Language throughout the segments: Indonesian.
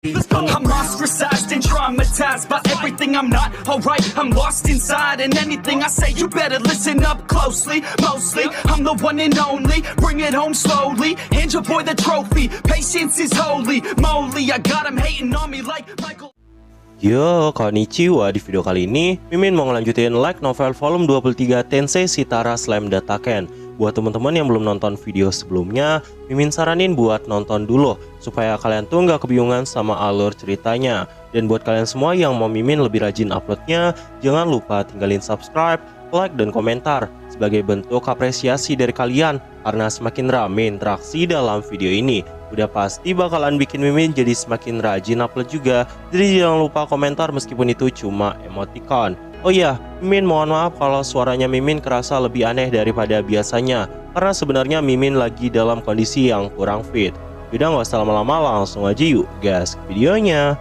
I'm ostracized and traumatized by everything I'm not alright. I'm lost inside, and anything I say you better listen up closely. Mostly, I'm the one and only. Bring it home slowly. Hand your boy the trophy. Patience is holy moly. I got him hating on me like Michael. Yo, konnichiwa. Di video kali ini Mimin mau ngelanjutin Light Novel volume 23 Tensei Shitara Slam Dataken. Buat teman-teman yang belum nonton video sebelumnya, Mimin saranin buat nonton dulu supaya kalian tuh nggak kebingungan sama alur ceritanya. Dan buat kalian semua yang mau Mimin lebih rajin uploadnya, jangan lupa tinggalin subscribe, like, dan komentar sebagai bentuk apresiasi dari kalian. Karena semakin rame interaksi dalam video ini, udah pasti bakalan bikin Mimin jadi semakin rajin upload juga. Jadi jangan lupa komentar meskipun itu cuma emoticon. Oh iya, Mimin mohon maaf kalau suaranya Mimin kerasa lebih aneh daripada biasanya, karena sebenarnya Mimin lagi dalam kondisi yang kurang fit. Udah nggak usah lama-lama, langsung aja yuk gas ke videonya.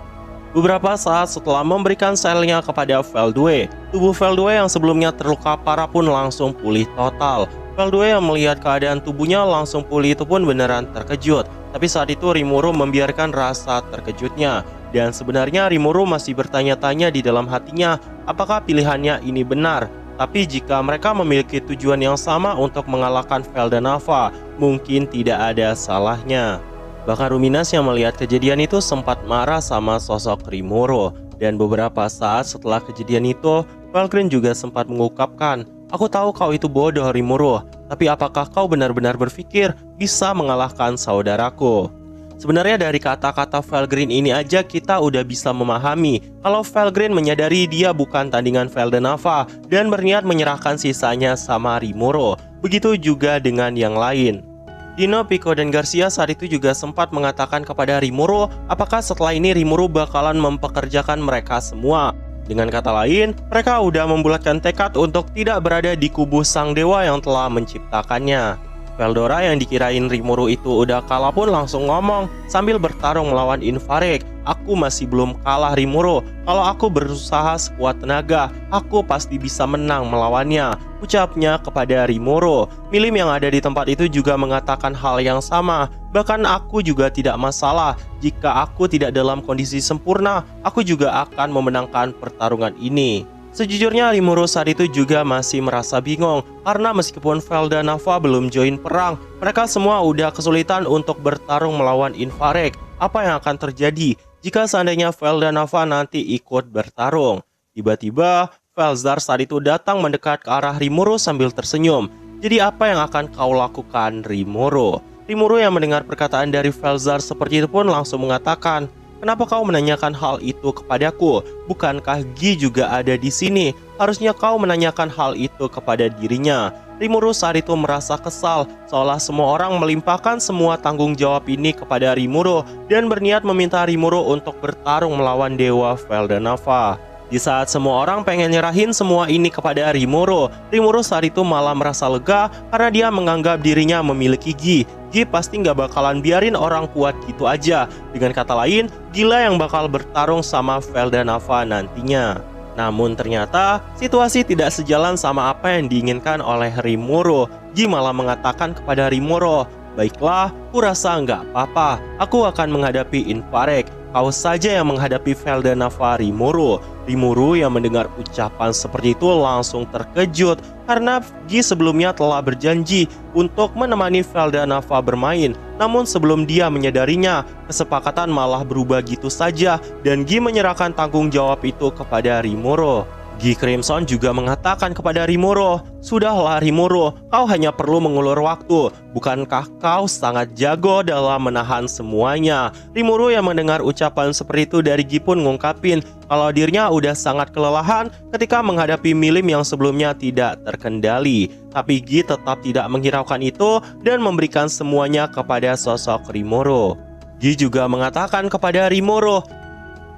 Beberapa saat setelah memberikan selnya kepada Veldue, tubuh Veldue yang sebelumnya terluka parah pun langsung pulih total. Veldue yang melihat keadaan tubuhnya langsung pulih itu pun beneran terkejut. Tapi saat itu Rimuru membiarkan rasa terkejutnya. Dan sebenarnya Rimuru masih bertanya-tanya di dalam hatinya, apakah pilihannya ini benar? Tapi jika mereka memiliki tujuan yang sama untuk mengalahkan Veldanava, mungkin tidak ada salahnya. Bahkan Ruminas yang melihat kejadian itu sempat marah sama sosok Rimuru. Dan beberapa saat setelah kejadian itu, Valkyrie juga sempat mengungkapkan, "Aku tahu kau itu bodoh, Rimuru, tapi apakah kau benar-benar berpikir bisa mengalahkan saudaraku?" Sebenarnya dari kata-kata Valkyrie ini aja kita udah bisa memahami kalau Valkyrie menyadari dia bukan tandingan Veldanava dan berniat menyerahkan sisanya sama Rimuru. Begitu juga dengan yang lain. Dino, Pico, dan Garcia saat itu juga sempat mengatakan kepada Rimuru apakah setelah ini Rimuru bakalan mempekerjakan mereka semua. Dengan kata lain, mereka udah membulatkan tekad untuk tidak berada di kubu sang dewa yang telah menciptakannya. Veldora yang dikirain Rimuru itu udah kalah pun langsung ngomong sambil bertarung melawan Infarek, "Aku masih belum kalah, Rimuru. Kalau aku berusaha sekuat tenaga, aku pasti bisa menang melawannya," ucapnya kepada Rimuru. Milim yang ada di tempat itu juga mengatakan hal yang sama. "Bahkan aku juga tidak masalah. Jika aku tidak dalam kondisi sempurna, aku juga akan memenangkan pertarungan ini." Sejujurnya Rimuru saat itu juga masih merasa bingung karena meskipun Veldanava belum join perang, mereka semua udah kesulitan untuk bertarung melawan Infarek. Apa yang akan terjadi jika seandainya Veldanava nanti ikut bertarung? Tiba-tiba Velzar saat itu datang mendekat ke arah Rimuru sambil tersenyum. "Jadi apa yang akan kau lakukan, Rimuru?" Rimuru yang mendengar perkataan dari Velzar seperti itu pun langsung mengatakan, "Kenapa kau menanyakan hal itu kepadaku? Bukankah Gi juga ada di sini? Harusnya kau menanyakan hal itu kepada dirinya." Rimuru saat itu merasa kesal, seolah semua orang melimpahkan semua tanggung jawab ini kepada Rimuru dan berniat meminta Rimuru untuk bertarung melawan Dewa Veldanava. Di saat semua orang pengen nyerahin semua ini kepada Rimuru, Rimuru saat itu malah merasa lega karena dia menganggap dirinya memiliki Gi. Gi pasti nggak bakalan biarin orang kuat gitu aja. Dengan kata lain, Gila yang bakal bertarung sama Veldanava nantinya. Namun ternyata situasi tidak sejalan sama apa yang diinginkan oleh Rimuru. Gi malah mengatakan kepada Rimuru, "Baiklah, kurasa nggak apa-apa. Aku akan menghadapi Infarek. Kau saja yang menghadapi Veldanava, Rimuru." Rimuru yang mendengar ucapan seperti itu langsung terkejut karena Gi sebelumnya telah berjanji untuk menemani Veldanava bermain. Namun sebelum dia menyadarinya, kesepakatan malah berubah gitu saja dan Gi menyerahkan tanggung jawab itu kepada Rimuru. Gi Crimson juga mengatakan kepada Rimuru, "Sudahlah Rimuru, kau hanya perlu mengulur waktu. Bukankah kau sangat jago dalam menahan semuanya?" Rimuru yang mendengar ucapan seperti itu dari Gi pun ngungkapin kalau dirinya udah sangat kelelahan ketika menghadapi Milim yang sebelumnya tidak terkendali. Tapi Gi tetap tidak menghiraukan itu dan memberikan semuanya kepada sosok Rimuru. Gi juga mengatakan kepada Rimuru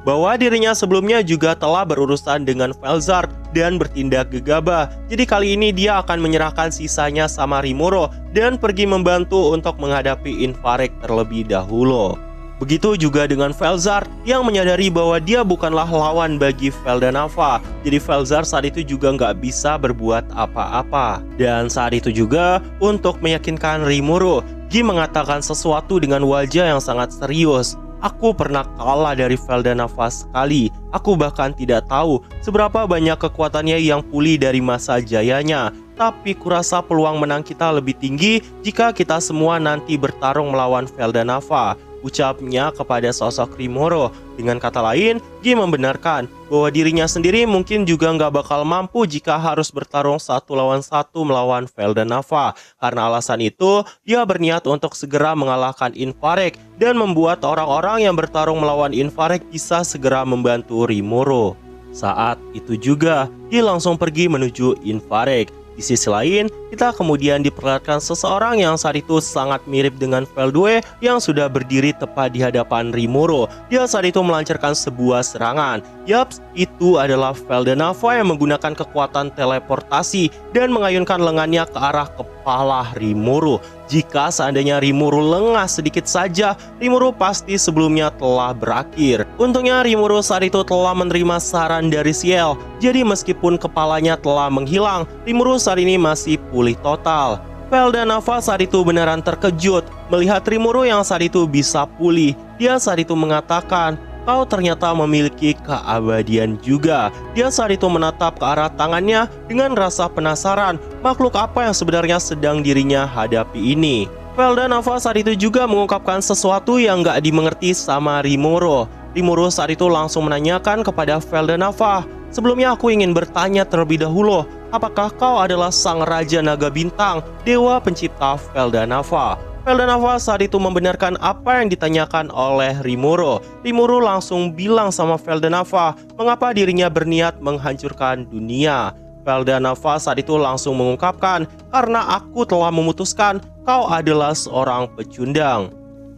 bahwa dirinya sebelumnya juga telah berurusan dengan Velzar dan bertindak gegabah. Jadi kali ini dia akan menyerahkan sisanya sama Rimuru dan pergi membantu untuk menghadapi Infarek terlebih dahulu. Begitu juga dengan Velzar yang menyadari bahwa dia bukanlah lawan bagi Veldanava. Jadi Velzar saat itu juga nggak bisa berbuat apa-apa. Dan saat itu juga untuk meyakinkan Rimuru, Gi mengatakan sesuatu dengan wajah yang sangat serius. Aku pernah kalah dari Feldanava sekali. Aku bahkan tidak tahu seberapa banyak kekuatannya yang pulih dari masa jayanya. Tapi kurasa peluang menang kita lebih tinggi jika kita semua nanti bertarung melawan Feldanava, ucapnya kepada sosok Rimuru. Dengan kata lain, Guy membenarkan bahwa dirinya sendiri mungkin juga nggak bakal mampu jika harus bertarung 1 lawan 1 melawan Feldanava. Karena alasan itu, dia berniat untuk segera mengalahkan Infarek dan membuat orang-orang yang bertarung melawan Infarek bisa segera membantu Rimuru. Saat itu juga, Guy langsung pergi menuju Infarek. Di sisi lain, kita kemudian diperlihatkan seseorang yang saat itu sangat mirip dengan Veldue yang sudah berdiri tepat di hadapan Rimuru. Dia saat itu melancarkan sebuah serangan. Yaps, itu adalah Feldanava yang menggunakan kekuatan teleportasi dan mengayunkan lengannya ke arah kepala Rimuru. Jika seandainya Rimuru lengah sedikit saja, Rimuru pasti sebelumnya telah berakhir. Untungnya Rimuru saat itu telah menerima saran dari Ciel. Jadi meskipun kepalanya telah menghilang, Rimuru saat ini masih pulih total. Feldanava saat itu beneran terkejut melihat Rimuru yang saat itu bisa pulih. Dia saat itu mengatakan, "Kau ternyata memiliki keabadian juga." Dia saat itu menatap ke arah tangannya dengan rasa penasaran, makhluk apa yang sebenarnya sedang dirinya hadapi ini. Feldanava saat itu juga mengungkapkan sesuatu yang gak dimengerti sama Rimuru. Rimuru saat itu langsung menanyakan kepada Feldanava, "Sebelumnya aku ingin bertanya terlebih dahulu, apakah kau adalah sang Raja Naga Bintang, dewa pencipta Feldanava?" Feldanava saat itu membenarkan apa yang ditanyakan oleh Rimuru. Rimuru langsung bilang sama Feldanava mengapa dirinya berniat menghancurkan dunia. Feldanava saat itu langsung mengungkapkan, "Karena aku telah memutuskan kau adalah seorang pecundang."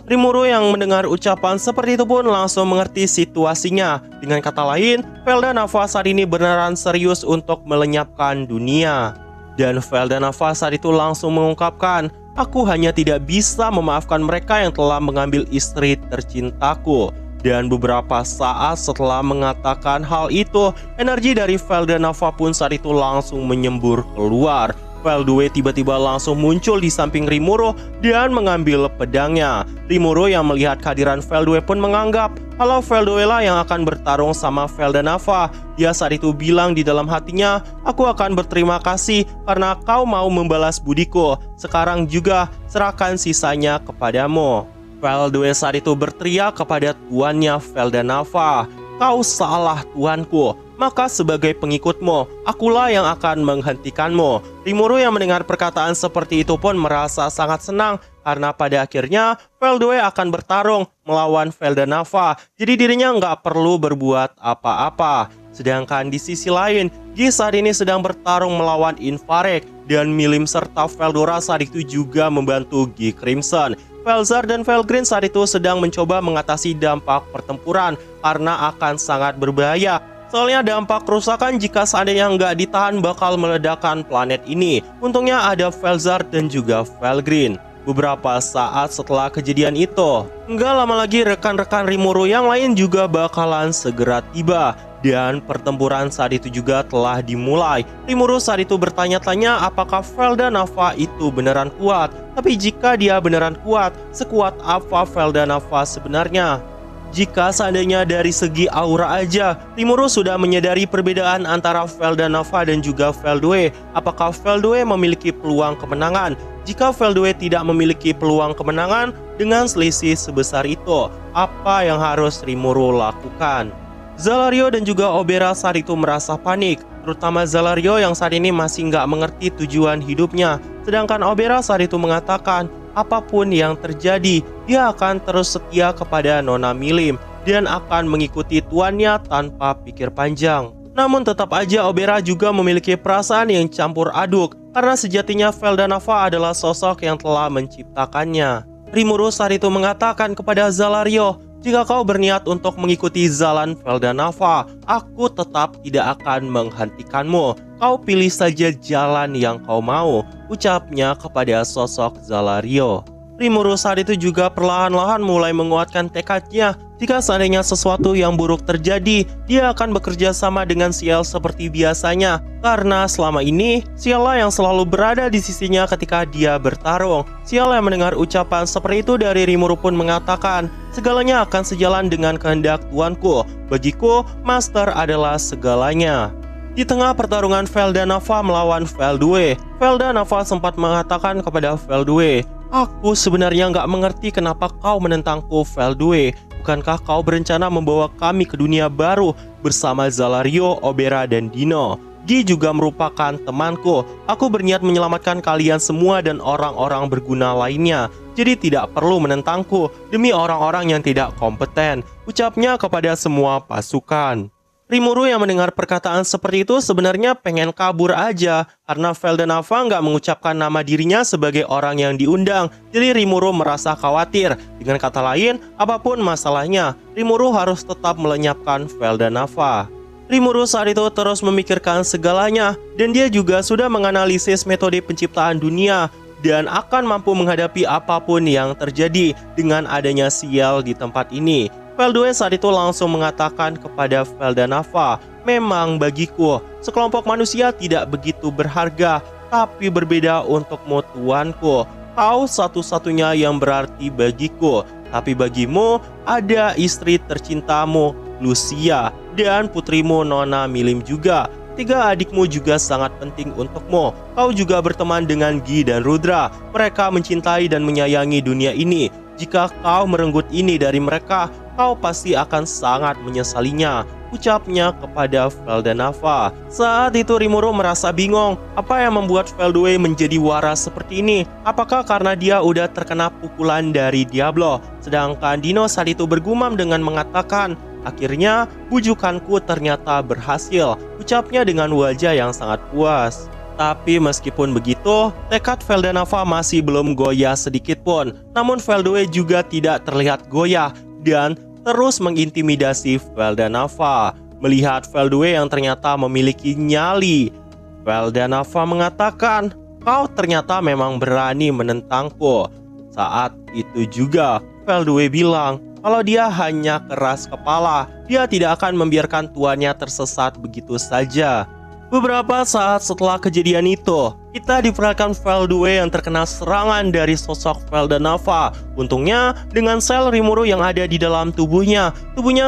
Rimuru yang mendengar ucapan seperti itu pun langsung mengerti situasinya. Dengan kata lain, Feldanava saat ini beneran serius untuk melenyapkan dunia. Dan Feldanava saat itu langsung mengungkapkan, "Aku hanya tidak bisa memaafkan mereka yang telah mengambil istri tercintaku." Dan beberapa saat setelah mengatakan hal itu, energi dari Feldanava pun saat itu langsung menyembur keluar. Veldue tiba-tiba langsung muncul di samping Rimuru dan mengambil pedangnya. Rimuru yang melihat kehadiran Veldue pun menganggap kalau Veldue lah yang akan bertarung sama Feldanava. Dia saat itu bilang di dalam hatinya, "Aku akan berterima kasih karena kau mau membalas budiku. Sekarang juga serahkan sisanya kepadamu." Veldue saat itu berteriak kepada tuannya Feldanava, "Kau salah tuanku, maka sebagai pengikutmu, akulah yang akan menghentikanmu." Rimuru yang mendengar perkataan seperti itu pun merasa sangat senang karena pada akhirnya Veldue akan bertarung melawan Feldanava, jadi dirinya nggak perlu berbuat apa-apa. Sedangkan di sisi lain, Guy saat ini sedang bertarung melawan Infarek dan Milim serta Veldora saat itu juga membantu Guy Crimson. Velzar dan Velgreen saat itu sedang mencoba mengatasi dampak pertempuran karena akan sangat berbahaya. Soalnya dampak kerusakan jika seandainya nggak ditahan bakal meledakkan planet ini. Untungnya ada Velzar dan juga Velgreen. Beberapa saat setelah kejadian itu, nggak lama lagi rekan-rekan Rimuru yang lain juga bakalan segera tiba. Dan pertempuran saat itu juga telah dimulai. Rimuru saat itu bertanya-tanya apakah Feldanava itu beneran kuat. Tapi jika dia beneran kuat, sekuat apa Feldanava sebenarnya? Jika seandainya dari segi aura aja, Rimuru sudah menyadari perbedaan antara Feldanava dan juga Veldue. Apakah Veldue memiliki peluang kemenangan? Jika Veldue tidak memiliki peluang kemenangan dengan selisih sebesar itu, apa yang harus Rimuru lakukan? Zalario dan juga Obera saat itu merasa panik, terutama Zalario yang saat ini masih nggak mengerti tujuan hidupnya. Sedangkan Obera saat itu mengatakan, apapun yang terjadi, dia akan terus setia kepada Nona Milim dan akan mengikuti tuannya tanpa pikir panjang. Namun tetap aja Obera juga memiliki perasaan yang campur aduk, karena sejatinya Feldanava adalah sosok yang telah menciptakannya. Rimuru saat itu mengatakan kepada Zalario, "Jika kau berniat untuk mengikuti jalan Feldanava, aku tetap tidak akan menghentikanmu. Kau pilih saja jalan yang kau mau," ucapnya kepada sosok Zalario. Rimuru saat itu juga perlahan-lahan mulai menguatkan tekadnya. Jika seandainya sesuatu yang buruk terjadi, dia akan bekerja sama dengan Ciel seperti biasanya. Karena selama ini, sialah yang selalu berada di sisinya ketika dia bertarung. Sial yang mendengar ucapan seperti itu dari Rimuru pun mengatakan, segalanya akan sejalan dengan kehendak Tuanku. Bagiku, Master adalah segalanya. Di tengah pertarungan Veldanava melawan Veldue, Veldanava sempat mengatakan kepada Veldue, aku sebenarnya nggak mengerti kenapa kau menentangku, Veldue. Bukankah kau berencana membawa kami ke dunia baru bersama Zalario, Obera, dan Dino? Gi juga merupakan temanku. Aku berniat menyelamatkan kalian semua dan orang-orang berguna lainnya. Jadi tidak perlu menentangku demi orang-orang yang tidak kompeten, ucapnya kepada semua pasukan. Rimuru yang mendengar perkataan seperti itu sebenarnya pengen kabur aja karena Veldanava nggak mengucapkan nama dirinya sebagai orang yang diundang. Jadi Rimuru merasa khawatir. Dengan kata lain, apapun masalahnya, Rimuru harus tetap melenyapkan Veldanava. Rimuru saat itu terus memikirkan segalanya dan dia juga sudah menganalisis metode penciptaan dunia dan akan mampu menghadapi apapun yang terjadi dengan adanya sial di tempat ini. Veldue saat itu langsung mengatakan kepada Veldanava, memang bagiku, sekelompok manusia tidak begitu berharga, tapi berbeda untukmu tuanku. Kau satu-satunya yang berarti bagiku, tapi bagimu ada istri tercintamu, Lucia, dan putrimu Nona Milim juga. 3 adikmu juga sangat penting untukmu. Kau juga berteman dengan Gi dan Rudra. Mereka mencintai dan menyayangi dunia ini. Jika kau merenggut ini dari mereka, kau pasti akan sangat menyesalinya, ucapnya kepada Veldanava. Saat itu Rimuru merasa bingung, apa yang membuat Veldue menjadi waras seperti ini? Apakah karena dia udah terkena pukulan dari Diablo? Sedangkan Dino saat itu bergumam dengan mengatakan, akhirnya bujukanku ternyata berhasil, ucapnya dengan wajah yang sangat puas. Tapi meskipun begitu, tekad Veldanava masih belum goyah sedikit pun. Namun Veldue juga tidak terlihat goyah dan terus mengintimidasi Veldanava. Melihat Veldue yang ternyata memiliki nyali, Veldanava mengatakan, kau ternyata memang berani menentangku. Saat itu juga Veldue bilang, kalau dia hanya keras kepala, dia tidak akan membiarkan tuannya tersesat begitu saja. Beberapa saat setelah kejadian itu, kita diperlihatkan Veldue yang terkena serangan dari sosok Veldanava. Untungnya, dengan sel Rimuru yang ada di dalam tubuhnya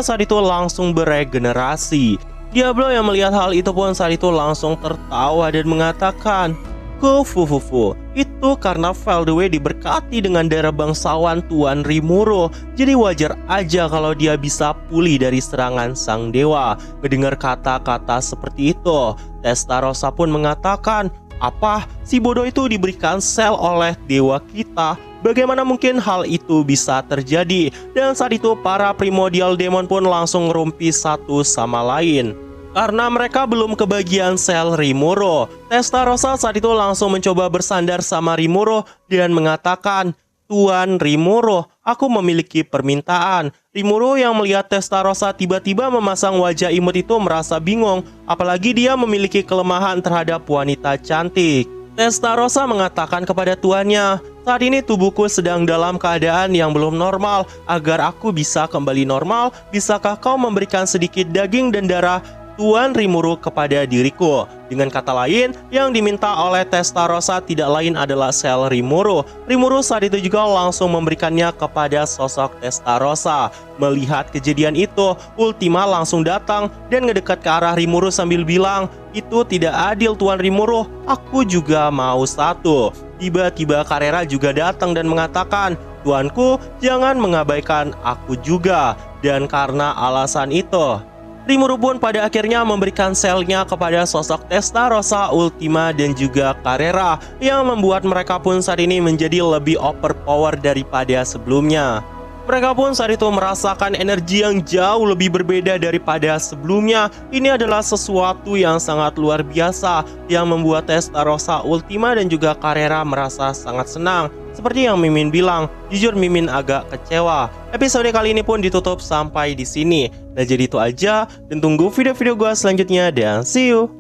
saat itu langsung beregenerasi. Diablo yang melihat hal itu pun saat itu langsung tertawa dan mengatakan, Kufufufu, itu karena Veldue diberkati dengan darah bangsawan Tuan Rimuru. Jadi wajar aja kalau dia bisa pulih dari serangan sang dewa. Mendengar kata-kata seperti itu, Testarossa pun mengatakan, apa? Si bodoh itu diberikan sel oleh dewa kita? Bagaimana mungkin hal itu bisa terjadi? Dan saat itu para primordial demon pun langsung ngerumpi satu sama lain. Karena mereka belum kebagian sel Rimuru, Testarossa saat itu langsung mencoba bersandar sama Rimuru dan mengatakan, Tuan Rimuru, aku memiliki permintaan. Rimuru yang melihat Testarossa tiba-tiba memasang wajah imut itu merasa bingung, apalagi dia memiliki kelemahan terhadap wanita cantik. Testarossa mengatakan kepada tuannya, saat ini tubuhku sedang dalam keadaan yang belum normal. Agar aku bisa kembali normal, bisakah kau memberikan sedikit daging dan darah Tuan Rimuru kepada diriku? Dengan kata lain, yang diminta oleh Testarossa tidak lain adalah sel Rimuru. Rimuru saat itu juga langsung memberikannya kepada sosok Testarossa. Melihat kejadian itu, Ultima langsung datang dan ngedekat ke arah Rimuru sambil bilang, itu tidak adil Tuan Rimuru, aku juga mau satu. Tiba-tiba Carrera juga datang dan mengatakan, Tuanku, jangan mengabaikan aku juga. Dan karena alasan itu, Rimuru pun pada akhirnya memberikan selnya kepada sosok Testarossa, Ultima, dan juga Carrera yang membuat mereka pun saat ini menjadi lebih overpower daripada sebelumnya. Mereka pun saat itu merasakan energi yang jauh lebih berbeda daripada sebelumnya. Ini adalah sesuatu yang sangat luar biasa yang membuat Testarossa, Ultima, dan juga Carrera merasa sangat senang. Seperti yang Mimin bilang, jujur Mimin agak kecewa. Episode kali ini pun ditutup sampai di sini. Nah jadi itu aja, dan tunggu video-video gue selanjutnya dan see you!